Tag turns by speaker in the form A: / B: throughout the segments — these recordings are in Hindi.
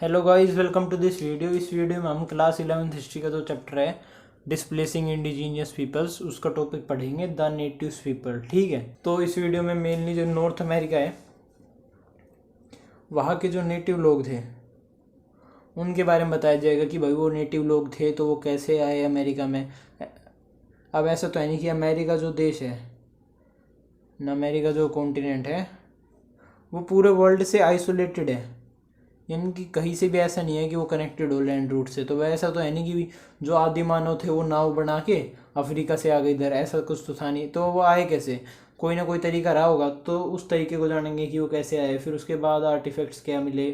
A: Hello guys, welcome to this video. इस वीडियो में हम क्लास 11th हिस्ट्री का जो चैप्टर है डिस्प्लेसिंग इंडिजीनियस पीपल्स, उसका टॉपिक पढ़ेंगे, द नेटिव्स पीपल। ठीक है, तो इस वीडियो में मेनली जो नॉर्थ अमेरिका है वहाँ के जो नेटिव लोग थे उनके बारे में बताया जाएगा कि भाई वो नेटिव लोग थे तो वो कैसे आए अमेरिका में। अब ऐसा तो है नहीं कि अमेरिका जो देश है ना, अमेरिका जो कॉन्टिनेंट है वो पूरे वर्ल्ड से आइसोलेटेड है, यानी कि कहीं से भी ऐसा नहीं है कि वो कनेक्टेड हो लैंड रूट से। तो वैसा तो है नहीं कि जो आदि मानव थे वो नाव बना के अफ्रीका से आ गए इधर, ऐसा कुछ तो था नहीं। तो वो आए कैसे, कोई ना कोई तरीका रहा होगा, तो उस तरीके को जानेंगे कि वो कैसे आए। फिर उसके बाद आर्टिफैक्ट्स क्या मिले,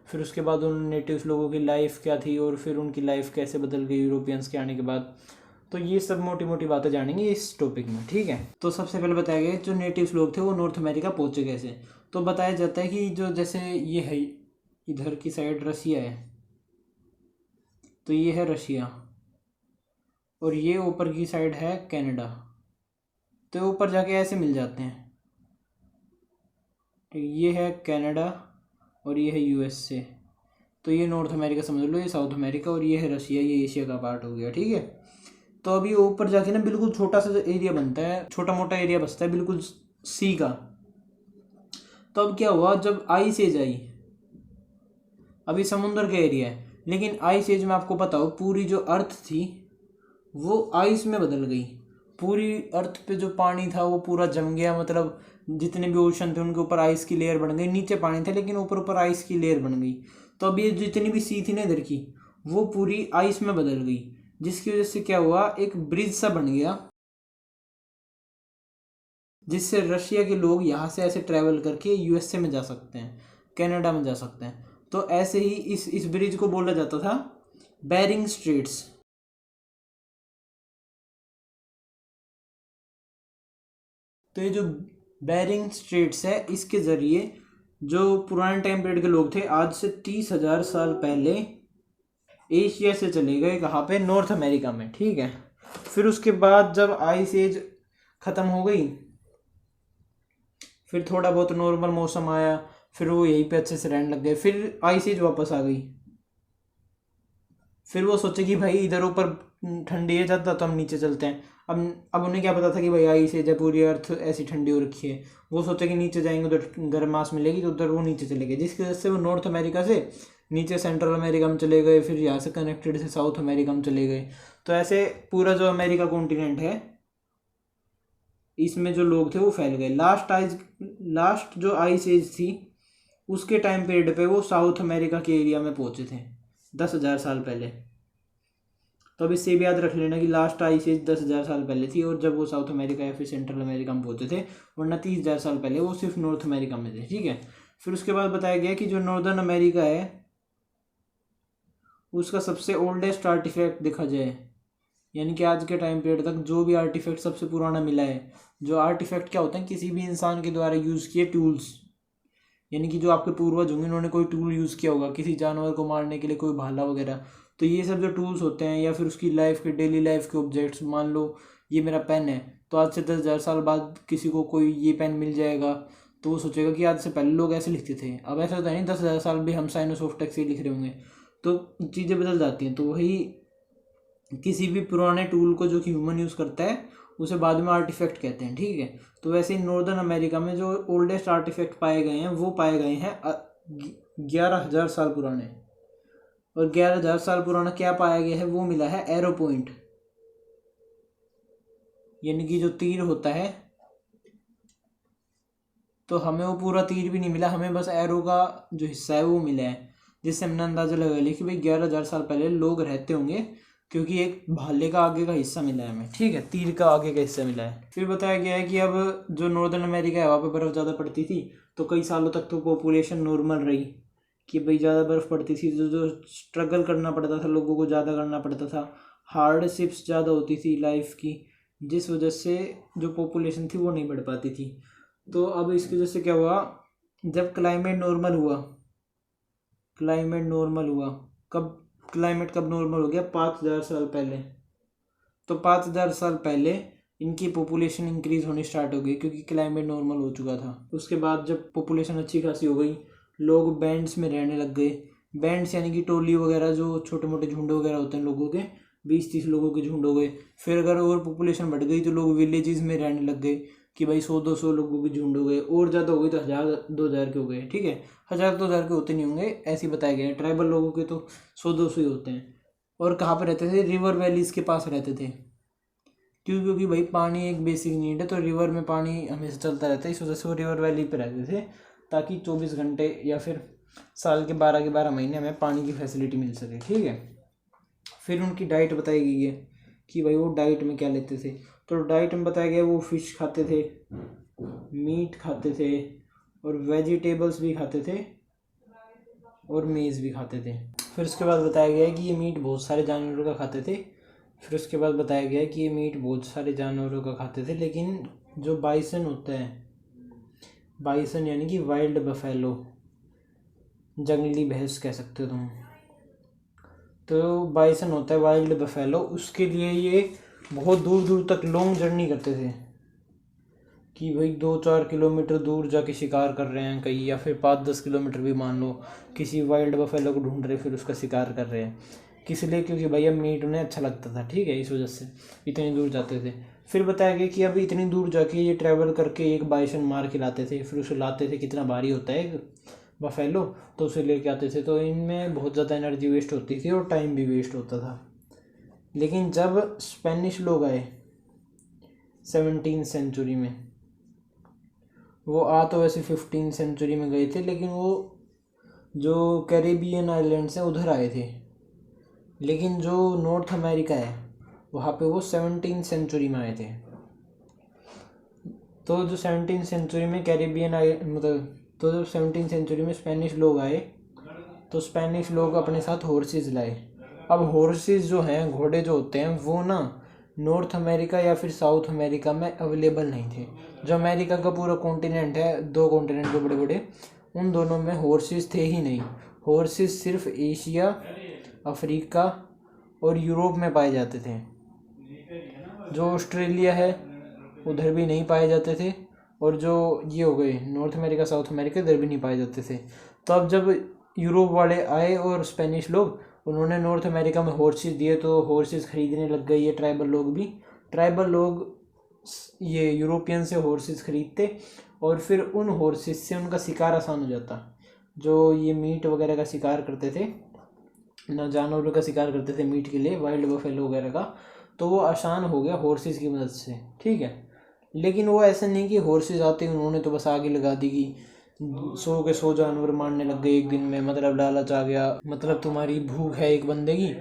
A: फिर उसके बाद उन नेटिव्स लोगों की लाइफ क्या थी और फिर उनकी लाइफ कैसे बदल गई यूरोपियंस के आने के बाद। तो ये सब मोटी मोटी बातें जानेंगे इस टॉपिक में। ठीक है, तो सबसे पहले बताया गया जो नेटिव्स लोग थे वो नॉर्थ अमेरिका पहुंचे कैसे। तो बताया जाता है कि जो जैसे ये है इधर की साइड रसिया है, तो ये है रशिया, और ये ऊपर की साइड है कनाडा। तो ऊपर जाके ऐसे मिल जाते हैं। ठीक, ये है कनाडा और ये है यूएसए। तो ये नॉर्थ अमेरिका समझ लो, ये साउथ अमेरिका, और ये है रशिया, ये एशिया का पार्ट हो गया। ठीक है, तो अभी ऊपर जाके ना बिल्कुल छोटा सा एरिया बनता है, छोटा मोटा एरिया बसता है बिल्कुल सी का। तो अब क्या हुआ, जब आइस एज आई, अभी समुद्र का एरिया है, लेकिन आइस एज में आपको पता हो पूरी जो अर्थ थी वो आइस में बदल गई। पूरी अर्थ पे जो पानी था वो पूरा जम गया, मतलब जितने भी ओशन थे उनके ऊपर आइस की लेयर बन गई। नीचे पानी था लेकिन ऊपर ऊपर आइस की लेयर बन गई। तो अब ये जितनी भी सी थी ना इधर की, वो पूरी आइस में बदल गई, जिसकी वजह से क्या हुआ, एक ब्रिज सा बन गया, जिससे रशिया के लोग यहाँ से ऐसे ट्रैवल करके यूएसए में जा सकते हैं, कनाडा में जा सकते हैं। तो ऐसे ही इस ब्रिज को बोला जाता था बेरिंग स्ट्रेट्स। तो ये जो बेरिंग स्ट्रेट्स है, इसके ज़रिए जो पुराने टाइम पीरियड के लोग थे, आज से 30,000 साल पहले एशिया से चले गए कहाँ पे, नॉर्थ अमेरिका में। ठीक है, फिर उसके बाद जब आइस एज ख़त्म हो गई, फिर थोड़ा बहुत नॉर्मल मौसम आया, फिर वो यहीं पे अच्छे से रहने लग गए। फिर आइस एज वापस आ गई। फिर वो सोचे कि भाई इधर ऊपर ठंडी है ज़्यादा, तो हम नीचे चलते हैं। अब उन्हें क्या पता था कि भाई आइस एज है, पूरी अर्थ ऐसी ठंडी हो रखी है। वो सोचे कि नीचे जाएंगे उधर गर्माश मिलेगी, तो उधर वो नीचे चले गए, जिसकी वजह से वो नॉर्थ अमेरिका से नीचे सेंट्रल अमेरिका में चले गए, फिर यहाँ से कनेक्टेड से साउथ अमेरिका में चले गए। तो ऐसे पूरा जो अमेरिका कॉन्टिनेंट है इसमें जो लोग थे वो फैल गए। लास्ट जो आइस एज थी उसके टाइम पीरियड पे वो साउथ अमेरिका के एरिया में पहुंचे थे 10,000 साल पहले। तो अब इससे भी याद रख लेना कि लास्ट आइस एज 10,000 साल पहले थी, और जब वो साउथ अमेरिका या फिर सेंट्रल अमेरिका में पहुंचे थे, वरना 30,000 साल पहले वो सिर्फ नॉर्थ अमेरिका में थे। ठीक है, फिर उसके बाद बताया गया कि जो नॉर्दर्न अमेरिका है उसका सबसे ओल्डेस्ट आर्टिफैक्ट देखा जाए, यानी कि आज के टाइम पीरियड तक जो भी आर्टिफैक्ट सबसे पुराना मिला है। जो आर्टिफैक्ट क्या होते हैं, किसी भी इंसान के द्वारा यूज़ किए टूल्स, यानी कि जो आपके पूर्वज होंगे उन्होंने कोई टूल यूज़ किया होगा किसी जानवर को मारने के लिए, कोई भाला वगैरह। तो ये सब जो टूल्स होते हैं, या फिर उसकी लाइफ के डेली लाइफ के ऑब्जेक्ट्स, मान लो ये मेरा पेन है, तो आज से 10,000 साल बाद किसी को कोई ये पेन मिल जाएगा, तो वो सोचेगा कि आज से पहले लोग ऐसे लिखते थे। अब ऐसा होता है नहीं, 10,000 साल भी हम साइनोस ऑफ टेक्स्ट से लिख रहे होंगे, तो चीज़ें बदल जाती हैं। तो वही किसी भी पुराने टूल को जो कि ह्यूमन यूज़ करता है उसे बाद में आर्टिफैक्ट कहते हैं। ठीक है, तो वैसे ही नॉर्दर्न अमेरिका में जो ओल्डेस्ट आर्टिफैक्ट पाए गए हैं वो पाए गए हैं 11,000 साल पुराने। और 11,000 साल पुराना क्या पाया गया है, वो मिला है एरो पॉइंट, यानी कि जो तीर होता है। तो हमें वो पूरा तीर भी नहीं मिला, हमें बस एरो का जो हिस्सा है वो मिला है, जिससे हमने अंदाजा लगा लिया कि भाई 11,000 साल पहले लोग रहते होंगे, क्योंकि एक भाले का आगे का हिस्सा मिला है हमें। ठीक है, तीर का आगे का हिस्सा मिला है। फिर बताया गया है कि अब जो नॉर्दर्न अमेरिका है वहाँ पे बर्फ़ ज़्यादा पड़ती थी, तो कई सालों तक तो पॉपुलेशन नॉर्मल रही, कि भाई ज़्यादा बर्फ़ पड़ती थी तो जो स्ट्रगल करना पड़ता था लोगों को, ज़्यादा करना पड़ता था, हार्डशिप्स ज़्यादा होती थी लाइफ की, जिस वजह से जो पॉपुलेशन थी वो नहीं बढ़ पाती थी। तो अब इसकी वजह से क्या हुआ, जब क्लाइमेट नॉर्मल हुआ, कब क्लाइमेट कब नॉर्मल हो गया, 5,000 साल पहले। तो 5,000 साल पहले इनकी पॉपुलेशन इंक्रीज होनी स्टार्ट हो गई, क्योंकि क्लाइमेट नॉर्मल हो चुका था। उसके बाद जब पॉपुलेशन अच्छी खासी हो गई, लोग बैंड्स में रहने लग गए, बैंड्स यानी कि टोली वगैरह, जो छोटे मोटे झुंड वगैरह होते हैं लोगों के, 20-30 लोगों के झुंड हो गए। फिर अगर और पॉपुलेशन बढ़ गई तो लोग विलेजेस में रहने लग गए कि भाई 100-200 लोगों के झुंड हो गए, और ज़्यादा हो गई तो 1000-2000 के हो गए। ठीक है, 1000-2000 के होते नहीं होंगे, ऐसे ही बताया गया है। ट्राइबल लोगों के तो 100-200 ही होते हैं। और कहाँ पर रहते थे? रिवर वैलीज़ के पास रहते थे। क्यों? क्योंकि भाई पानी एक बेसिक नीड है, तो रिवर में पानी हमेशा चलता रहता है, इस वजह से वो रिवर वैली पे रहते थे, ताकि 24 घंटे या फिर साल के 12 महीने हमें पानी की फैसिलिटी मिल सके। ठीक है, फिर उनकी डाइट बताई गई है कि भाई वो डाइट में क्या लेते थे। तो डाइट में बताया गया वो फिश खाते थे, मीट खाते थे, और वेजिटेबल्स भी खाते थे, और मेज़ भी खाते थे। फिर उसके बाद बताया गया है कि ये मीट बहुत सारे जानवरों का खाते थे। फिर उसके बाद बताया गया है कि ये मीट बहुत सारे जानवरों का खाते थे, लेकिन जो बाइसन होता है, बाइसन यानी कि वाइल्ड बफेलो, जंगली भैंस कह सकते हो तुम, तो बाइसन होता है वाइल्ड बफेलो, उसके लिए ये बहुत दूर दूर तक लॉन्ग जर्नी करते थे कि भाई 2-4 किलोमीटर दूर जाके शिकार कर रहे हैं कहीं, या फिर 5-10 किलोमीटर भी मान लो, किसी वाइल्ड बफेलो को ढूंढ रहे फिर उसका शिकार कर रहे हैं। किस लिए? क्योंकि भाई अब मीट उन्हें अच्छा लगता था। ठीक है, इस वजह से इतनी दूर जाते थे। फिर बताया गया कि अब इतनी दूर जाके ये ट्रैवल करके एक बाइसन मार के लाते थे, फिर उसे लाते थे, कितना भारी होता है एक बफेलो, तो उसे लेके आते थे। तो इनमें बहुत ज़्यादा एनर्जी वेस्ट होती थी और टाइम भी वेस्ट होता था। लेकिन जब स्पेनिश लोग आए 17वीं सेंचुरी में, वो आ तो वैसे 15वीं सेंचुरी में गए थे, लेकिन वो जो कैरेबियन आइलैंड्स हैं उधर आए थे, लेकिन जो नॉर्थ अमेरिका है वहाँ पे वो 17वीं सेंचुरी में आए थे। तो जो 17वीं सेंचुरी में कैरेबियन आए, मतलब तो जब 17वीं सेंचुरी में स्पेनिश लोग आए, तो स्पेनिश लोग अपने साथ हॉर्सेस लाए। अब हॉर्सेस जो हैं, घोड़े जो होते हैं, वो ना नॉर्थ अमेरिका या फिर साउथ अमेरिका में अवेलेबल नहीं थे। जो अमेरिका का पूरा कॉन्टिनेंट है, 2 कॉन्टिनेंट जो बड़े बड़े, उन दोनों में हॉर्सेस थे ही नहीं। हॉर्सेस सिर्फ एशिया, अफ्रीका और यूरोप में पाए जाते थे। जो ऑस्ट्रेलिया है उधर भी नहीं पाए जाते थे, और जो ये हो गए नॉर्थ अमेरिका, साउथ अमेरिका, इधर भी नहीं पाए जाते थे। तो अब जब यूरोप वाले आए और स्पेनिश लोग, उन्होंने नॉर्थ अमेरिका में हॉर्सेस दिए, तो हॉर्सेस खरीदने लग गए ये ट्राइबल लोग भी। ट्राइबल लोग ये यूरोपियन से हॉर्सेस खरीदते, और फिर उन हॉर्सेस से उनका शिकार आसान हो जाता। जो ये मीट वगैरह का शिकार करते थे ना, जानवरों का शिकार करते थे मीट के लिए, वाइल्ड बफेलो वगैरह का, तो वो आसान हो गया हॉर्सेस की मदद से। ठीक है, लेकिन वो ऐसा नहीं कि हॉर्सेस आते उन्होंने तो बस आगे लगा दी कि 100 के 100 जानवर मारने लग गए एक दिन में, मतलब लालच आ गया। मतलब तुम्हारी भूख है एक बंदे की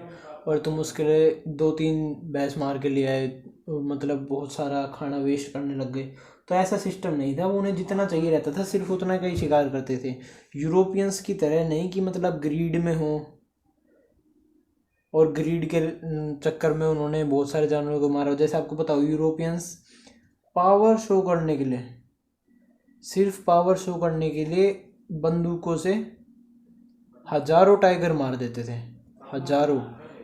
A: और तुम उसके लिए 2-3 भैंस मार के ले आए, मतलब बहुत सारा खाना वेस्ट करने लग गए। तो ऐसा सिस्टम नहीं था, वो उन्हें जितना चाहिए रहता था सिर्फ उतना का ही शिकार करते थे। यूरोपियंस की तरह नहीं कि मतलब ग्रीड में हो, और ग्रीड के चक्कर में उन्होंने बहुत सारे जानवरों को मारा। जैसे आपको पता हो, यूरोपियंस पावर शो करने के लिए, सिर्फ पावर शो करने के लिए बंदूकों से हजारों टाइगर मार देते थे, हजारों।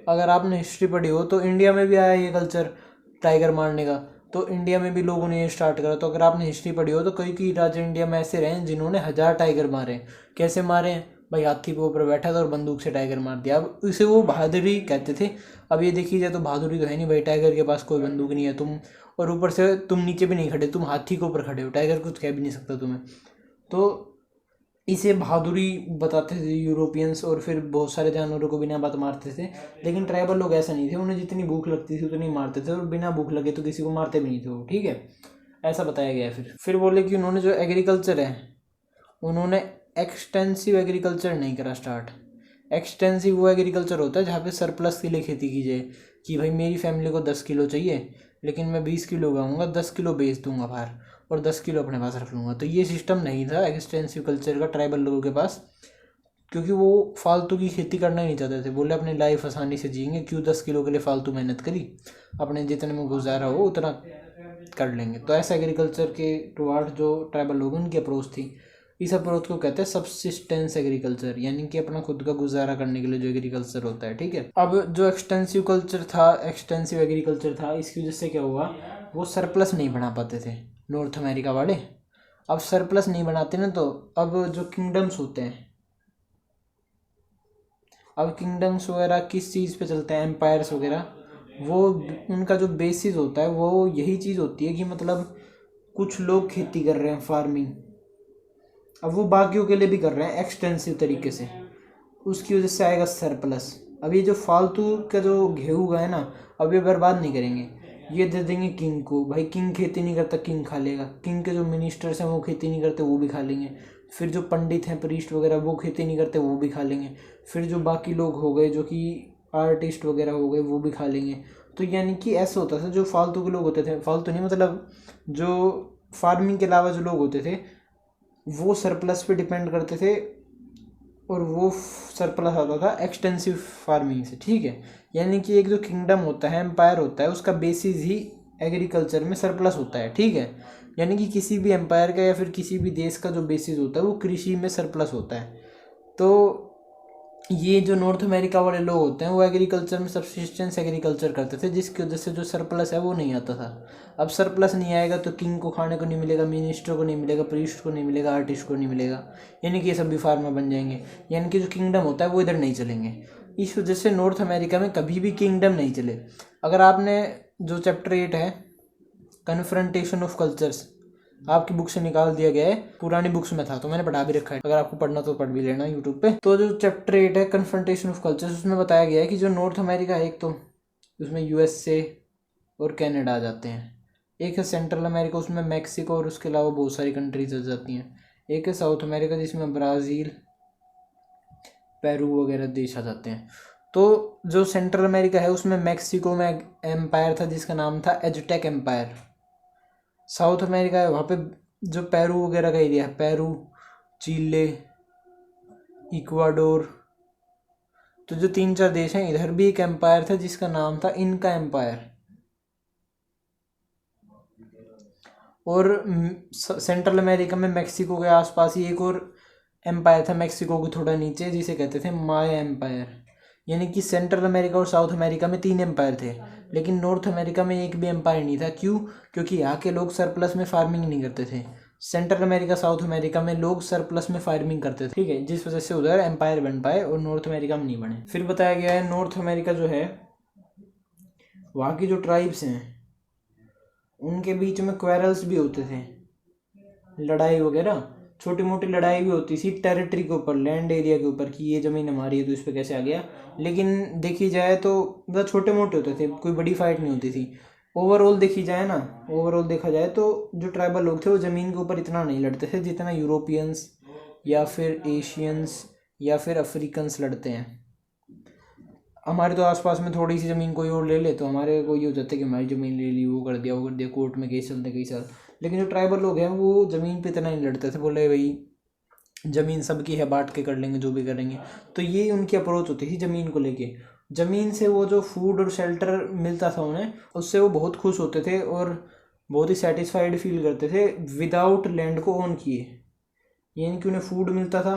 A: अगर आपने हिस्ट्री पढ़ी हो तो इंडिया में भी आया ये कल्चर टाइगर मारने का, तो इंडिया में भी लोगों ने ये स्टार्ट करा। तो अगर आपने हिस्ट्री पढ़ी हो तो कई कई राजा इंडिया में ऐसे रहे हैं जिन्होंने 1000 टाइगर मारे। कैसे मारे हैं भाई? हाथी के ऊपर बैठा था और बंदूक से टाइगर मार दिया। अब इसे वो बहादुरी कहते थे। अब ये देखी जाए तो बहादुरी तो है नहीं भाई, टाइगर के पास कोई बंदूक नहीं है, तुम और ऊपर से तुम नीचे भी नहीं खड़े, तुम हाथी के ऊपर खड़े हो, टाइगर कुछ कह भी नहीं सकता तुम्हें। तो इसे बहादुरी बताते थे यूरोपियंस, और फिर बहुत सारे जानवरों को बिना बात मारते थे। लेकिन ट्राइबल लोग ऐसा नहीं थे, उन्हें जितनी भूख लगती थी उतनी मारते थे, और बिना भूख लगे तो किसी को मारते भी नहीं थे वो। ठीक है, ऐसा बताया गया है। फिर बोले कि उन्होंने जो एग्रीकल्चर है, उन्होंने एक्सटेंसिव एग्रीकल्चर नहीं करा स्टार्ट। एक्सटेंसिव वो एग्रीकल्चर होता है जहाँ पे सरप्लस के लिए खेती की जाए, कि भाई मेरी फैमिली को 10 किलो चाहिए, लेकिन मैं 20 किलो उगाऊंगा, 10 किलो बेच दूंगा बाहर, और 10 किलो अपने पास रख लूँगा। तो ये सिस्टम नहीं था एक्सटेंसिव कल्चर का ट्राइबल लोगों के पास, क्योंकि वो फालतू की खेती करना ही नहीं चाहते थे। बोले अपनी लाइफ आसानी से जिएंगे, क्यों 10 किलो के लिए फालतू मेहनत करी, अपने जितने में गुजारा हो उतना कर लेंगे। तो ऐसा एग्रीकल्चर के टुवार्ड जो ट्राइबल लोग, उनकी अप्रोच थी। इस अप्रोच को कहते हैं सबसिस्टेंस एग्रीकल्चर, यानी कि अपना खुद का गुजारा करने के लिए जो एग्रीकल्चर होता है। ठीक है, अब जो एक्सटेंसिव एग्रीकल्चर था, इसकी वजह से क्या हुआ, वो सरप्लस नहीं बना पाते थे नॉर्थ अमेरिका वाले। अब सरप्लस नहीं बनाते ना, तो अब जो किंगडम्स होते हैं, अब किंगडम्स वगैरह किस चीज़ पे चलते हैं, एम्पायर्स वगैरह, वो उनका जो बेसिस होता है वो यही चीज़ होती है कि मतलब कुछ लोग खेती कर रहे हैं, फार्मिंग, अब वो बाकियों के लिए भी कर रहे हैं एक्सटेंसिव तरीके से, उसकी वजह से आएगा सरप्लस। अब ये जो फालतू का जो गेहूँ है ना, अब ये बर्बाद नहीं करेंगे, ये दे देंगे किंग को। भाई किंग खेती नहीं करता, किंग खा लेगा। किंग के जो मिनिस्टर्स हैं वो खेती नहीं करते, वो भी खा लेंगे। फिर जो पंडित हैं, प्रीस्ट वगैरह, वो खेती नहीं करते, वो भी खा लेंगे। फिर जो बाकी लोग हो गए, जो कि आर्टिस्ट वगैरह हो गए, वो भी खा लेंगे। तो यानी कि ऐसा होता था, जो फालतू के लोग होते थे, फालतू नहीं मतलब जो फार्मिंग के अलावा जो लोग होते थे, वो सरप्लस पे डिपेंड करते थे, और वो सरप्लस आता था एक्सटेंसिव फार्मिंग से, ठीक है। यानी कि एक जो किंगडम होता है, एम्पायर होता है, उसका बेसिस ही एग्रीकल्चर में सरप्लस होता है, ठीक है। यानी कि किसी भी एम्पायर का या फिर किसी भी देश का जो बेसिस होता है वो कृषि में सरप्लस होता है। तो ये जो नॉर्थ अमेरिका वाले लोग होते हैं वो एग्रीकल्चर में सब्सिस्टेंस एग्रीकल्चर करते थे, जिसकी वजह से जो सरप्लस है वो नहीं आता था। अब सरप्लस नहीं आएगा तो किंग को खाने को नहीं मिलेगा, मिनिस्टर को नहीं मिलेगा, प्रीस्ट को नहीं मिलेगा, आर्टिस्ट को नहीं मिलेगा, यानी कि ये सब भी फार्मर बन जाएंगे। यानी कि जो किंगडम होता है वो इधर नहीं चलेंगे। इस वजह से नॉर्थ अमेरिका में कभी भी किंगडम नहीं चले। अगर आपने जो चैप्टर 8 है, कन्फ्रंटेशन ऑफ कल्चर्स, आपकी बुक से निकाल दिया गया है, पुरानी बुक्स में था तो मैंने पढ़ा भी रखा है, अगर आपको पढ़ना तो पढ़ भी लेना यूट्यूब पे। तो जो चैप्टर 8 है कन्फ्रंटेशन ऑफ कल्चर्स, उसमें बताया गया है कि जो नॉर्थ अमेरिका है, एक तो उसमें यूएसए और कनाडा आ जाते हैं। एक है सेंट्रल अमेरिका, उसमें मैक्सिको और उसके अलावा बहुत सारी कंट्रीज आ जाती हैं। एक है साउथ अमेरिका, जिसमें ब्राज़ील, पेरू वगैरह देश आ जाते हैं। तो जो सेंट्रल अमेरिका है उसमें मैक्सिको में एम्पायर था जिसका नाम था एजटेक एम्पायर। साउथ अमेरिका है, वहाँ पे जो पेरू वगैरह का एरिया है, पेरू, चिले, इक्वाडोर, तो जो 3-4 देश हैं, इधर भी एक एम्पायर था जिसका नाम था इनका एम्पायर। और सेंट्रल अमेरिका में मैक्सिको के आसपास ही एक और एम्पायर था, मैक्सिको के थोड़ा नीचे, जिसे कहते थे माया एम्पायर। यानी कि सेंट्रल अमेरिका और साउथ अमेरिका में 3 एम्पायर थे, लेकिन नॉर्थ अमेरिका में एक भी एम्पायर नहीं था। क्यों? क्योंकि यहाँ के लोग सरप्लस में फार्मिंग नहीं करते थे। सेंट्रल अमेरिका, साउथ अमेरिका में लोग सरप्लस में फार्मिंग करते थे, ठीक है, जिस वजह से उधर एम्पायर बन पाए और नॉर्थ अमेरिका में नहीं बने। फिर बताया गया है नॉर्थ अमेरिका जो है, वहाँ की जो ट्राइब्स हैं उनके बीच में क्वेरल्स भी होते थे, लड़ाई वगैरह, छोटी मोटी लड़ाई भी होती थी टेरिटरी के ऊपर, लैंड एरिया के ऊपर, कि ये ज़मीन हमारी है तो इस पर कैसे आ गया। लेकिन देखी जाए तो मतलब छोटे मोटे होते थे, कोई बड़ी फाइट नहीं होती थी। ओवरऑल देखी जाए ना, ओवरऑल देखा जाए तो जो ट्राइबल लोग थे वो ज़मीन के ऊपर इतना नहीं लड़ते थे जितना यूरोपियंस या फिर एशियंस या फिर अफ्रीकन्स लड़ते हैं। हमारे तो आसपास में थोड़ी सी ज़मीन कोई और ले ले तो हमारे को ये हो जाता है कि हमारी ज़मीन ले ली, वो कर दिया, वो कर दिया, कोर्ट में केस चलते कई साल। लेकिन जो ट्राइबल लोग हैं वो ज़मीन पे इतना नहीं लड़ते थे, बोले भाई ज़मीन सबकी है, बांट के कर लेंगे जो भी करेंगे। तो ये उनकी अप्रोच होती थी ज़मीन को लेके। ज़मीन से वो जो फूड और शेल्टर मिलता था उन्हें, उससे वो बहुत खुश होते थे और बहुत ही सेटिस्फाइड फील करते थे विदाउट लैंड को ओन किए। यानी कि उन्हें फूड मिलता था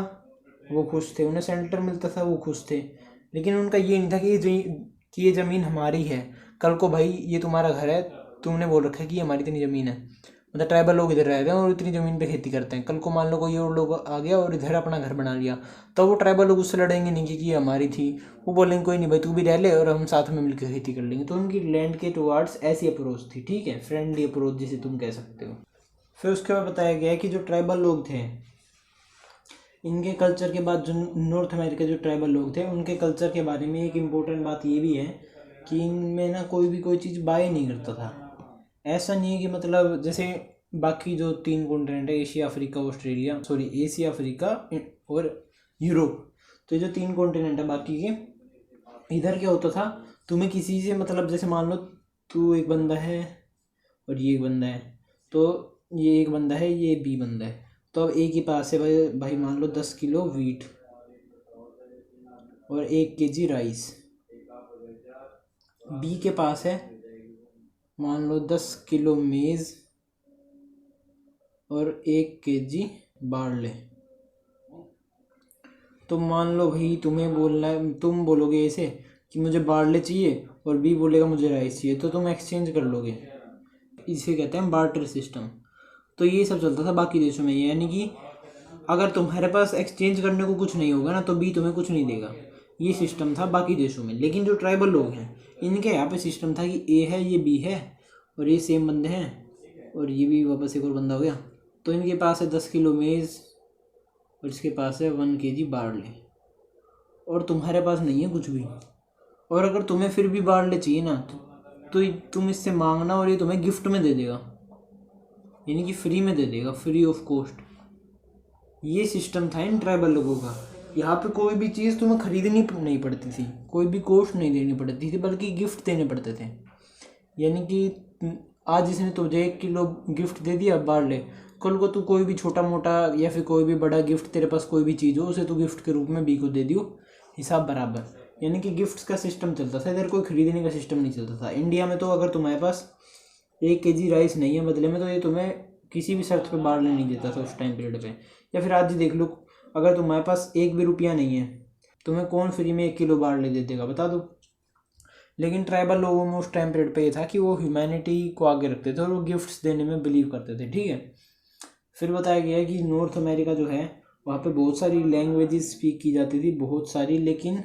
A: वो खुश थे, उन्हें शेल्टर मिलता था वो खुश थे, लेकिन उनका ये नहीं था कि ये ज़मीन हमारी है। कल को भाई ये तुम्हारा घर है, तुमने बोल रखा है कि ये हमारी इतनी ज़मीन है, मतलब ट्राइबल लोग इधर रह रहे हैं और इतनी ज़मीन पे खेती करते हैं। कल को मान लो कोई और लोग आ गया और इधर अपना घर बना लिया, तो वो ट्राइबल लोग उससे लड़ेंगे नहीं कि ये हमारी थी, वो बोलेंगे कोई नहीं भाई तू भी रह ले और हम साथ में मिलकर खेती कर लेंगे। तो उनकी लैंड के टुवार्ड्स ऐसी अप्रोच थी, ठीक है, फ्रेंडली अप्रोच जिसे तुम कह सकते हो। फिर उसके बाद बताया गया कि जो ट्राइबल लोग थे, इनके कल्चर के बाद जो नॉर्थ अमेरिका जो ट्राइबल लोग थे उनके कल्चर के बारे में एक इम्पोर्टेंट बात ये भी है कि इनमें ना कोई चीज़ बाय नहीं करता था। ऐसा नहीं है कि मतलब जैसे बाकी जो 3 कॉन्टिनेंट है, Asia, Africa, Australia, sorry Asia, Africa और यूरोप, तो ये जो 3 कॉन्टिनेंट है बाकी के, इधर क्या होता था, तुम्हें किसी से मतलब जैसे मान लो तू एक बंदा है और ये एक बंदा है, तो ये एक बंदा है, ये बी बंदा है, तो अब ए के पास है भाई मान लो 10 किलो वीट और 1 केजी राइस। बी के पास है मान लो 10 किलो मेज़ और 1 केजी बार्ले। तो मान लो भाई तुम्हें बोलना है, तुम बोलोगे ऐसे कि मुझे बार्ले चाहिए और बी बोलेगा मुझे राइस चाहिए, तो तुम एक्सचेंज कर लोगे, इसे कहते हैं बार्टर सिस्टम। तो ये सब चलता था बाकी देशों में, यानी कि अगर तुम्हारे पास एक्सचेंज करने को कुछ नहीं होगा ना तो बी तुम्हें कुछ नहीं देगा। ये सिस्टम था बाकी देशों में। लेकिन जो ट्राइबल लोग हैं इनके यहाँ पे सिस्टम था कि ए है, ये बी है और ये सेम बंदे हैं और ये भी वापस एक और बंदा हो गया। तो इनके पास है 10 किलो मेज़ और इसके पास है 1 kg बार्ले, और तुम्हारे पास नहीं है कुछ भी। और अगर तुम्हें फिर भी बार्ले चाहिए ना तो तुम इससे मांगना और ये तुम्हें गिफ्ट में दे देगा, यानी कि फ्री में दे देगा, फ्री ऑफ कॉस्ट। ये सिस्टम था इन ट्राइबल लोगों का। यहाँ पे कोई भी चीज़ तुम्हें खरीदनी नहीं पड़ती थी, कोई भी कॉस्ट नहीं देनी पड़ती थी, बल्कि गिफ्ट देने पड़ते थे। यानी कि आज इसने तुझे 1 किलो गिफ्ट दे दिया बार्ले, कल को तू कोई भी छोटा मोटा या फिर कोई भी बड़ा गिफ्ट, तेरे पास कोई भी चीज़ हो उसे तू गिफ्ट के रूप में बी को दे दियो, हिसाब बराबर। यानी कि गिफ्ट्स का सिस्टम चलता था इधर, कोई खरीदने का सिस्टम नहीं चलता था। इंडिया में तो अगर तुम्हारे पास 1 kg राइस नहीं है बदले में, तो ये तुम्हें किसी भी शर्त पे बार्ले नहीं देता था उस टाइम पीरियड पे। या फिर आज ही देख लो, अगर तुम्हारे पास 1 भी रुपया नहीं है, तुम्हें कौन फ्री में 1 किलो बार्ले दे देगा, बता दो। लेकिन ट्राइबल लोगों में उस टाइम पीरियड पे ये था कि वो ह्यूमैनिटी को आगे रखते थे और वो गिफ्ट्स देने में बिलीव करते थे, ठीक है। फिर बताया गया है कि नॉर्थ अमेरिका जो है वहाँ पे बहुत सारी लैंग्वेजेस स्पीक की जाती थी, बहुत सारी, लेकिन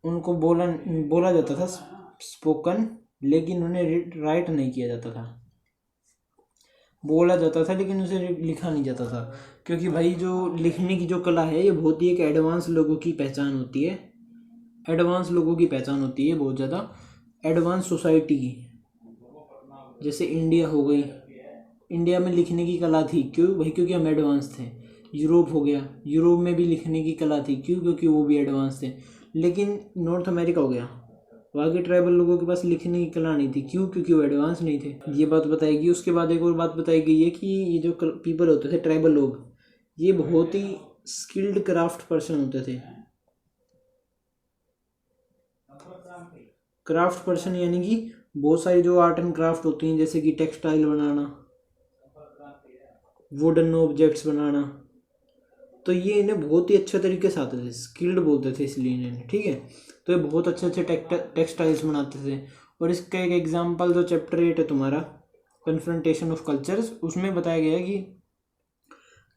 A: उनको बोला जाता था स्पोकन, लेकिन उन्हें राइट नहीं किया जाता था। बोला जाता था लेकिन उसे लिखा नहीं जाता था, क्योंकि भाई जो लिखने की जो कला है ये बहुत ही एक एडवांस लोगों की पहचान होती है, एडवांस लोगों की पहचान होती है, बहुत ज़्यादा एडवांस सोसाइटी की। जैसे इंडिया हो गई, इंडिया में लिखने की कला थी, क्यों भाई? क्योंकि हम एडवांस थे। यूरोप हो गया, यूरोप में भी लिखने की कला थी, क्यों? क्योंकि वो भी एडवांस थे। लेकिन नॉर्थ अमेरिका हो गया, वहाँ के ट्राइबल लोगों के पास लिखने की कला नहीं थी, क्यों? क्योंकि वो एडवांस नहीं थे। ये बात बताएगी। उसके बाद एक और बात बताई गई है कि ये जो पीपल होते थे, ट्राइबल लोग, ये बहुत ही स्किल्ड क्राफ्ट पर्सन होते थे। क्राफ्ट पर्सन यानी कि बहुत सारी जो आर्ट एंड क्राफ्ट होती हैं, जैसे कि टेक्सटाइल बनाना, वुडन ऑब्जेक्ट्स बनाना, तो ये इन्हें बहुत ही अच्छे तरीके से आते थे, स्किल्ड बोलते थे इसलिए इन्हें, ठीक है। तो ये बहुत अच्छे अच्छे टेक्सटाइल्स बनाते थे। और इसका एक एग्जांपल जो चैप्टर 8 है तुम्हारा, कन्फ्रंटेशन ऑफ कल्चर्स, उसमें बताया गया है कि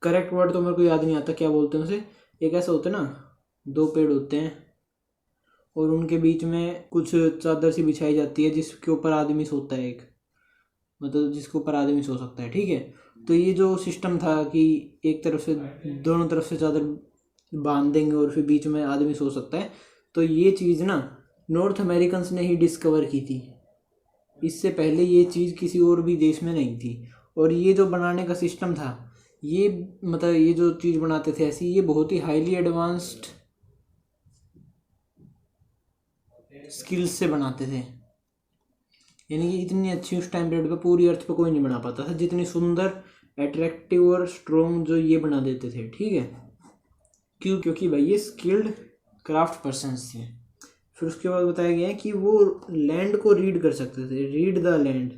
A: करेक्ट वर्ड तो मेरे को याद नहीं आता क्या बोलते हैं उसे। एक ऐसा होता है ना, 2 पेड़ होते हैं और उनके बीच में कुछ चादर सी बिछाई जाती है जिसके ऊपर आदमी सोता है, एक मतलब जिसके ऊपर आदमी सो सकता है, ठीक है। तो ये जो सिस्टम था कि एक तरफ से, दोनों तरफ से चादर बांध देंगे और फिर बीच में आदमी सो सकता है, तो ये चीज़ ना नॉर्थ अमेरिकन्स ने ही डिस्कवर की थी। इससे पहले ये चीज़ किसी और भी देश में नहीं थी। और ये जो बनाने का सिस्टम था, ये मतलब ये जो चीज़ बनाते थे ऐसी, ये बहुत ही हाईली एडवांस्ड स्किल्स से बनाते थे। यानी कि इतनी अच्छी उस टाइम पीरियड पे पूरी अर्थ पे कोई नहीं बना पाता था, जितनी सुंदर, अट्रैक्टिव और स्ट्रॉन्ग जो ये बना देते थे, ठीक है। क्यों? क्योंकि भाई ये स्किल्ड क्राफ्ट पर्सन्स थे। फिर उसके बाद बताया गया है कि वो लैंड को रीड कर सकते थे, रीड द लैंड।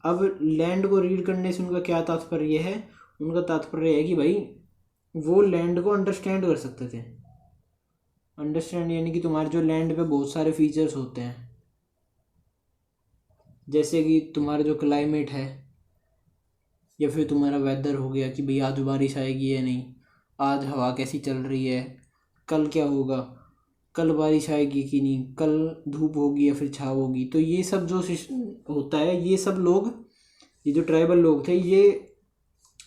A: अब लैंड को रीड करने से उनका क्या तात्पर्य है? उनका तात्पर्य है कि भाई वो लैंड को अंडरस्टैंड कर सकते थे। अंडरस्टैंड यानी कि तुम्हारे जो लैंड पे बहुत सारे फीचर्स होते हैं, जैसे कि तुम्हारा जो क्लाइमेट है, या फिर तुम्हारा वेदर हो गया कि भाई आज बारिश आएगी या नहीं, आज हवा कैसी चल रही है, कल क्या होगा, कल बारिश आएगी कि नहीं, कल धूप होगी या फिर छाँव होगी। तो ये सब जो होता है, ये सब लोग, ये जो ट्राइबल लोग थे, ये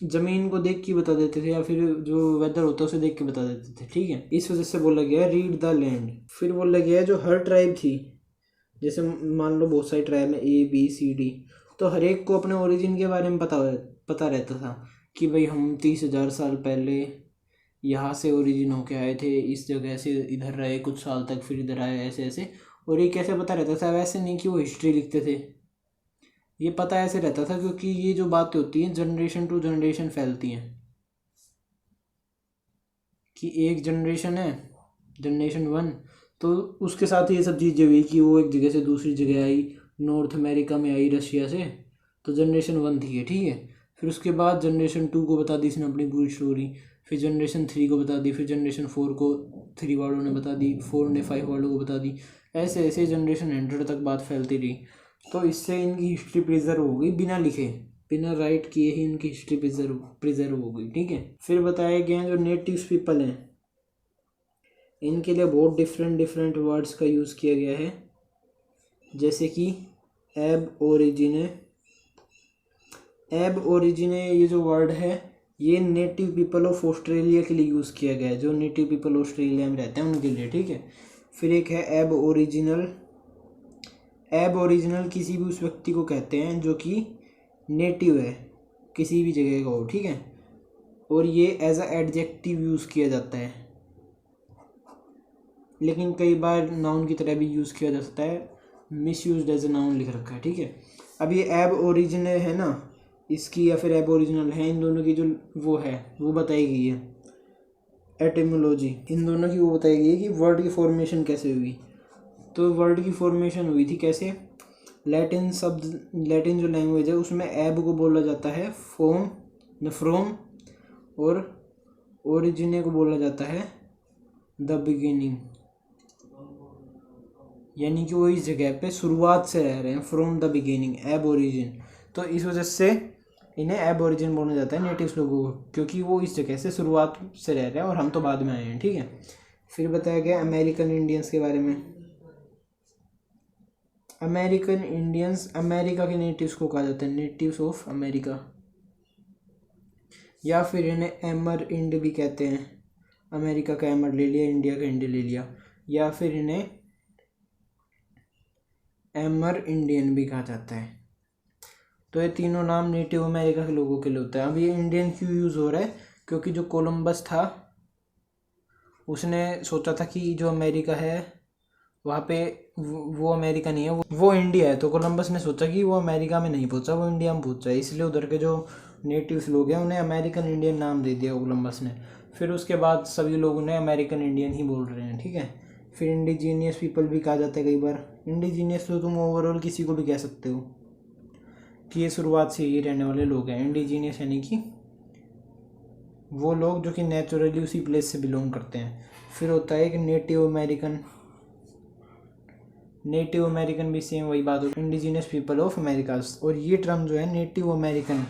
A: ज़मीन को देख के बता देते थे, या फिर जो वेदर होता है उसे देख के बता देते थे, ठीक है। इस वजह से बोला गया है रीड द लैंड। फिर बोला गया है जो हर ट्राइब थी, जैसे मान लो बहुत सारी ट्राइब है, ABCD, तो हर एक को अपने ओरिजिन के बारे में पता रहता था कि भाई हम 30,000 साल पहले यहाँ से ओरिजिन होके आए थे, इस जगह से इधर रहे कुछ साल तक, फिर इधर आए, ऐसे ऐसे। और ये कैसे पता रहता था? वैसे नहीं कि वो हिस्ट्री लिखते थे, ये पता ऐसे रहता था क्योंकि ये जो बातें होती हैं जनरेशन टू जनरेशन फैलती हैं। कि एक जनरेशन है, जनरेशन 1, तो उसके साथ ये सब चीज़ें हुई कि वो एक जगह से दूसरी जगह आई, नॉर्थ अमेरिका में आई रशिया से, तो जनरेशन 1 थी ये, ठीक है। फिर उसके बाद जनरेशन 2 को बता दी इसने अपनी पूरी स्टोरी, फिर जनरेशन 3 को बता दी, फिर जनरेशन 4 को 3 वालों ने बता दी, 4 ने 5 वालों को बता दी, ऐसे ऐसे जनरेशन 100 तक बात फैलती रही। तो इससे इनकी हिस्ट्री प्रिजर्व हो गई, बिना लिखे, बिना राइट किए ही इनकी हिस्ट्री प्रिजर्व हो गई, ठीक है। फिर बताया गया जो नेटिव पीपल हैं, इनके लिए बहुत डिफरेंट डिफरेंट वर्ड्स का यूज़ किया गया है, जैसे कि एब ओरिजिने। एब ओरिजिने ये जो वर्ड है ये नेटिव पीपल ऑफ ऑस्ट्रेलिया के लिए यूज़ किया गया है, जो नेटिव पीपल ऑस्ट्रेलिया में रहते हैं उनके लिए, ठीक है। फिर एक है एब ओरिजिनल। एब ओरिजिनल किसी भी उस व्यक्ति को कहते हैं जो कि नेटिव है, किसी भी जगह का हो, ठीक है, और ये एज अ एडजेक्टिव यूज़ किया जाता है, लेकिन कई बार नाउन की तरह भी यूज़ किया जा सकता है, misuse as a noun लिख रखा है, ठीक है। अब ये एब ओरिजिनल है ना, इसकी या फिर एब ओरिजिनल है, इन दोनों की जो वो है वो बताई गई है, एटिमोलॉजी इन दोनों की वो बताई गई है कि वर्ड की फॉर्मेशन कैसे हुई। तो वर्ड की फॉर्मेशन हुई थी कैसे, लैटिन शब्द, लैटिन जो लैंग्वेज है उसमें एब को बोला जाता है फ्रोम, और ओरिजिने को बोला जाता है द बिगिनिंग, यानी कि वो इस जगह पे शुरुआत से रह रहे हैं, फ्रॉम द बिगिनिंग, एब ओरिजिन। तो इस वजह से इन्हें एब ओरिजिन बोला जाता है नेटिव्स लोगों को, क्योंकि वो इस जगह से शुरुआत से रह रहे हैं और हम तो बाद में आए हैं, ठीक है। फिर बताया गया अमेरिकन इंडियंस के बारे में। अमेरिकन इंडियंस अमेरिका के नेटिव्स को कहा जाता है, नेटिव्स ऑफ अमेरिका, या फिर इन्हें एमर इंड भी कहते हैं। अमेरिका का एमर ले लिया, इंडिया का इंड ले लिया, या फिर इन्हें एमर इंडियन भी कहा जाता है। तो ये तीनों नाम नेटिव अमेरिका के लोगों के लिए होता है। अब ये इंडियन क्यों यूज़ हो रहा है, क्योंकि जो कोलंबस था उसने सोचा था कि जो अमेरिका है वहाँ पे वो अमेरिका नहीं है, वो इंडिया है। तो कोलंबस ने सोचा कि वो अमेरिका में नहीं पहुँचा, वो इंडिया में पहुँचा है, इसलिए उधर के जो नेटिव्स लोग हैं उन्हें अमेरिकन इंडियन नाम दे दिया कोलंबस ने। फिर उसके बाद सभी लोग उन्हें अमेरिकन इंडियन ही बोल रहे हैं, ठीक है। फिर इंडिजीनियस पीपल भी कहा जाता है कई बार। इंडिजीनियस तो तुम ओवरऑल किसी को भी कह सकते हो कि ये शुरुआत से ही रहने वाले लोग हैं। इंडिजीनियस यानी कि वो लोग जो कि नेचुरली उसी प्लेस से बिलोंग करते हैं। फिर होता है कि नेटिव अमेरिकन। नेटिव अमेरिकन भी सेम वही बात होती है, इंडिजीनियस पीपल ऑफ अमेरिकाज। और ये टर्म जो है नेटिव अमेरिकन,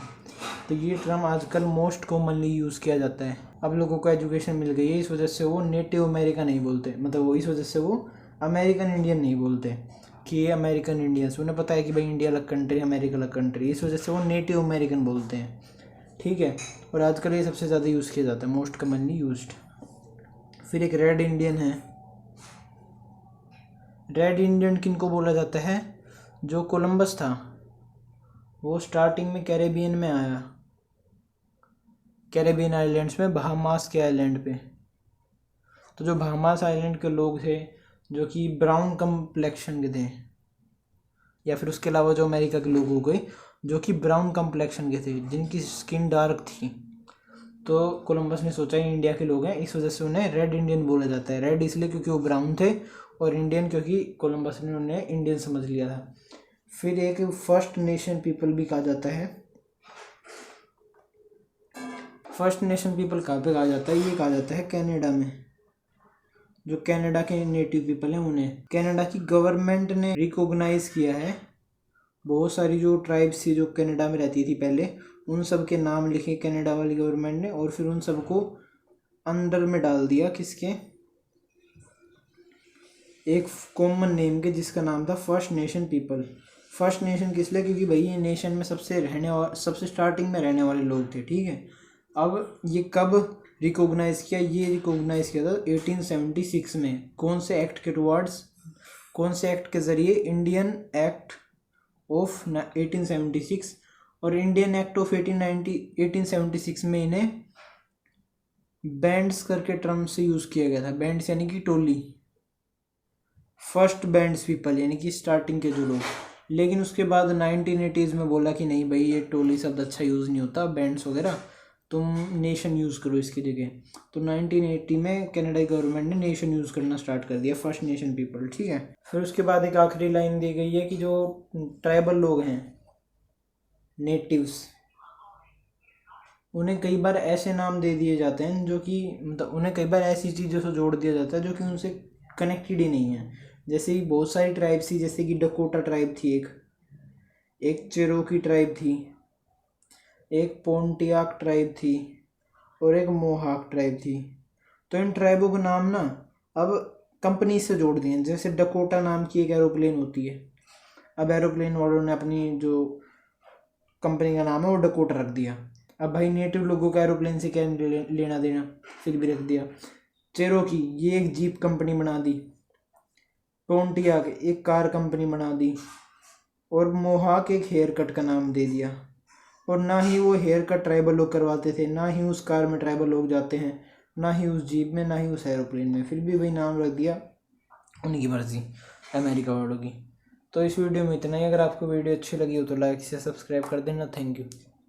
A: तो ये टर्म आजकल मोस्ट कॉमनली यूज़ किया जाता है। अब लोगों को एजुकेशन मिल गई है, इस वजह से वो नेटिव अमेरिका नहीं बोलते, मतलब वो इस वजह से वो अमेरिकन इंडियन नहीं बोलते कि ये अमेरिकन इंडियंस। उन्हें पता है कि भाई इंडिया अलग कंट्री, अमेरिका अलग कंट्री, इस वजह से वो नेटिव अमेरिकन बोलते हैं, ठीक है। और आजकल ये सबसे ज़्यादा यूज़ किया जाता है, मोस्ट कॉमनली यूज्ड। फिर एक रेड इंडियन है। रेड इंडियन किन को बोला जाता है, जो कोलंबस था वो स्टार्टिंग में कैरेबियन में आया, कैरेबियन आइलैंड्स में, बहामास के आइलैंड पे। तो जो बहामास आइलैंड के लोग थे जो कि ब्राउन कम्प्लेक्शन के थे, या फिर उसके अलावा जो अमेरिका के लोग हो गए जो कि ब्राउन कम्प्लेक्शन के थे, जिनकी स्किन डार्क थी, तो कोलंबस ने सोचा ये इंडिया के लोग हैं, इस वजह से उन्हें रेड इंडियन बोला जाता है। रेड इसलिए क्योंकि वो ब्राउन थे, और इंडियन क्योंकि कोलंबस ने उन्हें इंडियन समझ लिया था। फिर एक फर्स्ट नेशन पीपल भी कहा जाता है। फर्स्ट नेशन पीपल कहाँ पे कहा जाता है, ये कहा जाता है कनाडा में। जो कनाडा के नेटिव पीपल हैं उन्हें कनाडा की गवर्नमेंट ने रिकॉग्नाइज किया है। बहुत सारी जो ट्राइब्स थी जो कनाडा में रहती थी पहले, उन सब के नाम लिखे कनाडा वाली गवर्नमेंट ने, और फिर उन सबको अंडर में डाल दिया किसके, एक कॉमन नेम के, जिसका नाम था first nation people. First nation किस लिए, क्योंकि भाई ये नेशन में सबसे स्टार्टिंग में रहने वाले लोग थे, ठीक है। अब ये कब रिकॉग्नाइज किया, ये रिकॉग्नाइज किया था 1876 में। कौन से एक्ट के टुवर्ड्स, कौन से एक्ट के ज़रिए, इंडियन एक्ट ऑफ 1876, और इंडियन एक्ट ऑफ 1876 में इन्हें बैंड्स करके टर्म से यूज़ किया गया था। बैंड्स यानी कि टोली, फर्स्ट बैंड्स पीपल यानी कि स्टार्टिंग के जो लोग। लेकिन उसके बाद 1980s में बोला कि नहीं भाई ये टोली शब्द अच्छा यूज़ नहीं होता, बैंड्स वगैरह, तुम नेशन यूज़ करो इसकी जगह। तो 1980 में कनाडाई गवर्नमेंट ने नेशन यूज़ करना स्टार्ट कर दिया, फर्स्ट नेशन पीपल, ठीक है। फिर उसके बाद एक आखिरी लाइन दी गई है कि जो ट्राइबल लोग हैं, नेटिव्स, उन्हें कई बार ऐसे नाम दे दिए जाते हैं जो कि मतलब उन्हें कई बार ऐसी चीज़ों से जोड़ दिया जाता है जो कि उनसे कनेक्टेड ही नहीं है। जैसे कि बहुत सारी ट्राइब्स थी, जैसे कि डकोटा ट्राइब थी, एक चेरोकी ट्राइब थी, एक पोंटियाक ट्राइब थी, और एक मोहाक ट्राइब थी। तो इन ट्राइबों के नाम ना अब कंपनी से जोड़ दिए, जैसे डकोटा नाम की एक एरोप्लेन होती है, अब एरोप्लेन वालों ने अपनी जो कंपनी का नाम है वो डकोटा रख दिया। अब भाई नेटिव लोगों का एरोप्लेन से क्या लेना देना, फिर भी रख दिया। चेरोकी ये एक जीप कंपनी बना दी, पोंटियाक एक कार कंपनी बना दी, और मोहाक एक हेयर कट का नाम दे दिया। और ना ही वो हेयर कट ट्राइबल लोग करवाते थे, ना ही उस कार में ट्राइबल लोग जाते हैं, ना ही उस जीप में, ना ही उस एरोप्लेन में, फिर भी वही नाम रख दिया, उनकी मर्जी अमेरिका वालों की। तो इस वीडियो में इतना ही। अगर आपको वीडियो अच्छी लगी हो तो लाइक से सब्सक्राइब कर देना। Thank you.